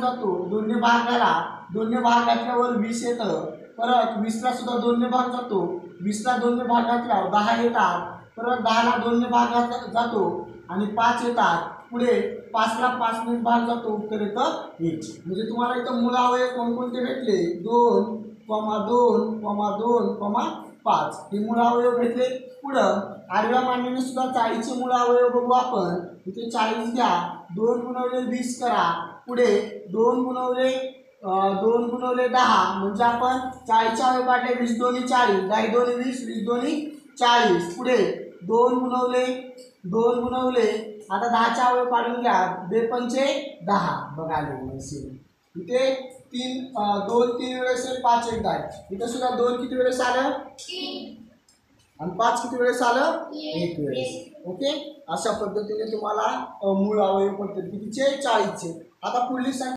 जातो, दोन्ही भागाला, दोन्ही भाग घातल्यावर 20 येतं. परत 20ला सुद्धा दोन्ही भाग जातो, 20ला दोन्ही भाग घातल्यावर 10 येतात. परत 10ला दोन्ही भाग जातो आणि 5 येतात. पुढे 5ला 5ने भाग जातो, उत्तर येतं 1. म्हणजे तुम्हाला इथं मूळ अवयव कोणकोणते भेटले? 2, 2, 2, 5 हे मूळ अवयव भेटले. पुढं आडव्या मांडणीने सुद्धा 40चे मूळ अवयव बघू आपण. इथे 40 घ्या, 2 गुणवले 20 करा. पुढे 2 गुणवले 10 म्हणजे आपण 40चे अवयव काढले. 20 दोन्ही 40, 10 दोन्ही 20, 20 दोन्ही 40. पुढे 2 गुणवले आता 10चे अवयव काढून घ्या. 2 पंचे 10 बघा आले. इथे 2 3 वेळेस 5 एकदा आहे. इथे सुद्धा 2 किती वेळेस आलं? 3. आणि 5 किती वेळेस आलं? 1 वेळेस. ओके, अशा पद्धतीने तुम्हाला मूळ अवयव पडतात कितीचे? 40चे. आता पुढली संख्या